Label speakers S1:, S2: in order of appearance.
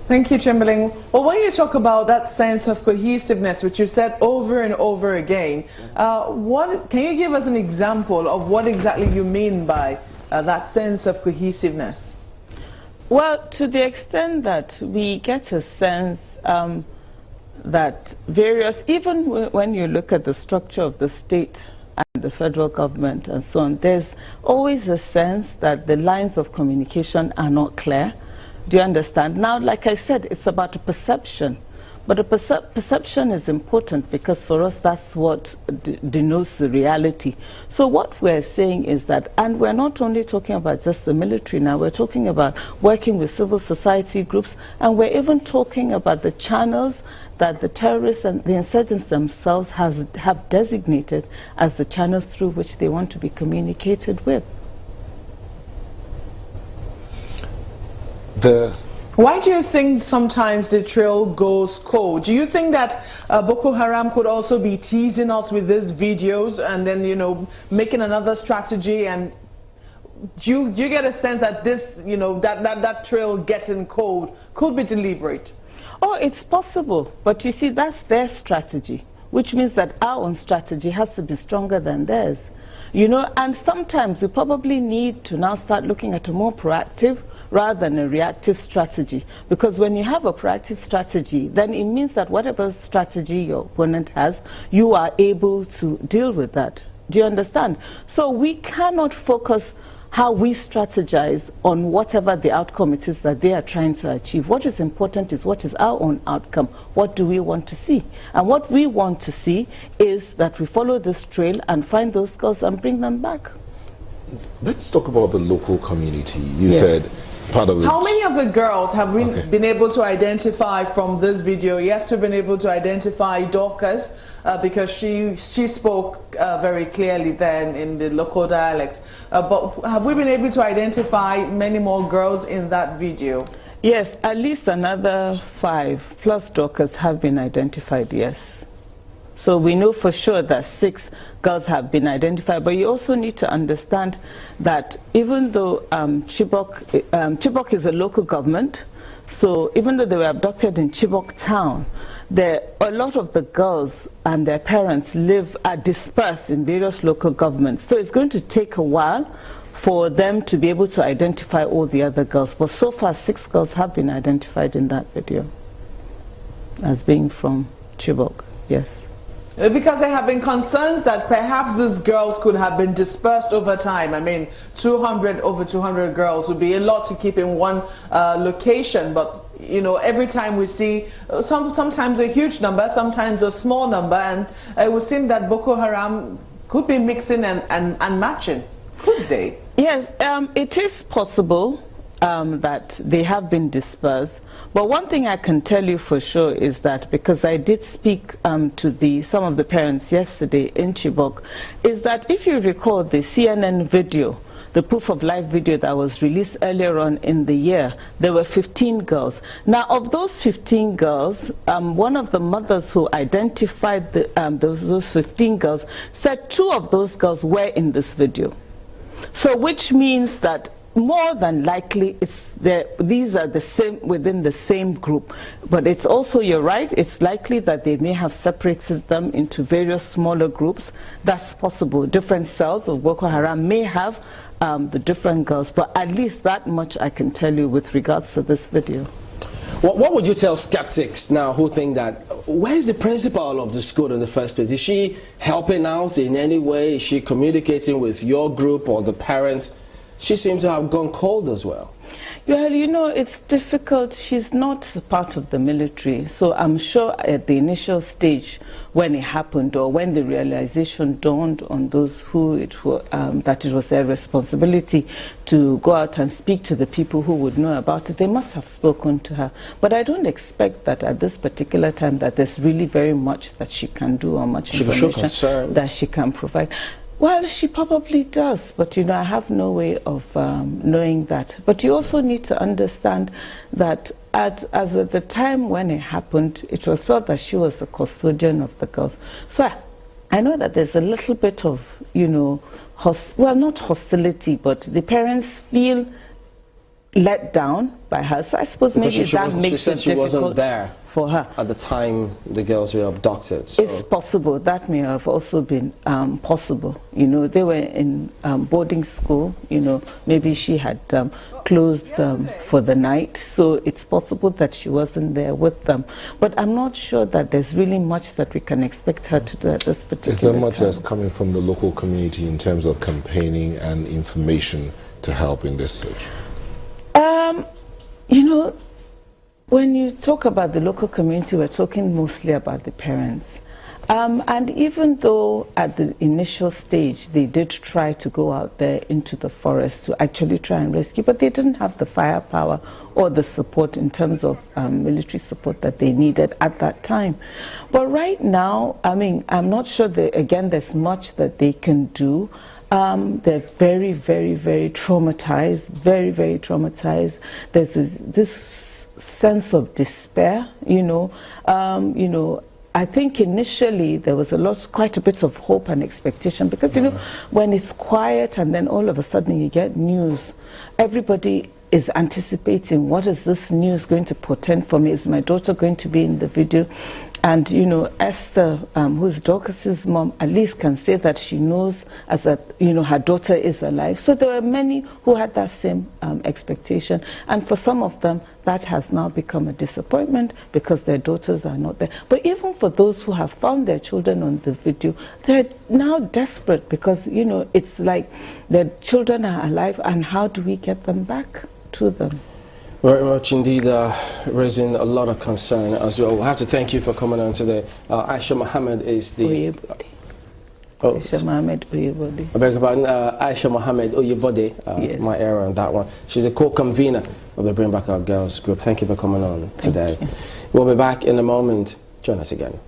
S1: Thank you, Chamberlain. Well, when you talk about that sense of cohesiveness, which you said over and over again, can you give us an example of what exactly you mean by that sense of cohesiveness?
S2: Well, to the extent that we get a sense that even when you look at the structure of the state and the federal government and so on, there's always a sense that the lines of communication are not clear. Do you understand? Now, like I said, it's about a perception. But a perception is important because for us, that's what denotes the reality. So what we're saying is that, and we're not only talking about just the military now, we're talking about working with civil society groups, and we're even talking about the channels that the terrorists and the insurgents themselves have designated as the channels through which they want to be communicated with.
S1: Why do you think sometimes the trail goes cold? Do you think that Boko Haram could also be teasing us with these videos and then, you know, making another strategy? And do you get a sense that this, you know, that trail getting cold could be deliberate?
S2: Oh, it's possible. But you see, that's their strategy, which means that our own strategy has to be stronger than theirs. You know, and sometimes we probably need to now start looking at a more proactive rather than a reactive strategy. Because when you have a proactive strategy, then it means that whatever strategy your opponent has, you are able to deal with that. Do you understand? So we cannot focus how we strategize on whatever the outcome it is that they are trying to achieve. What is important is what is our own outcome. What do we want to see? And what we want to see is that we follow this trail and find those girls and bring them back.
S3: Let's talk about the local community. You said part of it.
S1: How many of the girls have we been able to identify from this video? Yes, we've been able to identify Dorcas because she spoke very clearly then in the local dialect. But have we been able to identify many more girls in that video?
S2: Yes, at least another 5 plus Dorcas have been identified, yes. So we know for sure that 6 girls have been identified, but you also need to understand that even though Chibok is a local government, so even though they were abducted in Chibok town, a lot of the girls and their parents are dispersed in various local governments. So it's going to take a while for them to be able to identify all the other girls. But so far, 6 girls have been identified in that video as being from Chibok, yes.
S1: Because there have been concerns that perhaps these girls could have been dispersed over time. I mean, over 200 girls would be a lot to keep in one location. But, you know, every time we see sometimes a huge number, sometimes a small number. And it would seem that Boko Haram could be mixing and matching. Could they?
S2: Yes, it is possible that they have been dispersed. But one thing I can tell you for sure is that, because I did speak to some of the parents yesterday in Chibok, is that if you recall the CNN video, the proof of life video that was released earlier on in the year, there were 15 girls. Now, of those 15 girls, one of the mothers who identified those 15 girls said 2 of those girls were in this video. So which means that more than likely these are the same within the same group. But it's also, you're right, it's likely that they may have separated them into various smaller groups. That's possible. Different cells of Boko Haram may have the different girls, but at least that much I can tell you with regards to this video.
S4: What would you tell skeptics now who think that, where's the principal of the school in the first place? Is she helping out in any way? Is she communicating with your group or the parents? She seems to have gone cold as well.
S2: Well, you know, it's difficult. She's not part of the military. So I'm sure at the initial stage when it happened, or when the realization dawned on those who that it was their responsibility to go out and speak to the people who would know about it, they must have spoken to her. But I don't expect that at this particular time that there's really very much that she can do or much information that she can provide. Well, she probably does, but you know, I have no way of knowing that. But you also need to understand that at the time when it happened, it was felt that she was the custodian of the girls. So I know that there's a little bit of, you know, well, not hostility, but the parents feel let down by her. So I suppose
S4: because
S2: maybe that makes
S4: she said
S2: it
S4: she wasn't
S2: difficult
S4: there
S2: for her.
S4: at the time the girls were abducted. So.
S2: It's possible. That may have also been possible. You know, they were in boarding school. You know, maybe she had closed for the night, so it's possible that she wasn't there with them. But I'm not sure that there's really much that we can expect her to do at this particular
S3: Is there much
S2: time.
S3: that's coming from the local community in terms of campaigning and information to help in this search?
S2: You know, when you talk about the local community, we're talking mostly about the parents. And even though at the initial stage they did try to go out there into the forest to actually try and rescue, but they didn't have the firepower or the support in terms of military support that they needed at that time. But right now, I mean, I'm not sure that, again, there's much that they can do. They're very, very, very traumatized, very, very traumatized. There's this sense of despair, you know. I think initially there was quite a bit of hope and expectation because, you know, when it's quiet and then all of a sudden you get news, everybody is anticipating, what is this news going to portend for me? Is my daughter going to be in the video? And, you know, Esther, who's Dorcas's mom, at least can say that she knows her daughter is alive. So there were many who had that same expectation. And for some of them, that has now become a disappointment because their daughters are not there. But even for those who have found their children on the video, they're now desperate because, you know, it's like their children are alive and how do we get them back to them?
S4: Very much indeed, raising a lot of concern as well. We have to thank you for coming on today. Aisha Mohammed is the...
S2: Aisha Mohammed Oyebode.
S4: I beg your pardon, Aisha Mohammed Oyebode,
S2: yes.
S4: My error on that one. She's a co-convener of the Bring Back Our Girls group. Thank you for coming on today. We'll be back in a moment. Join us again.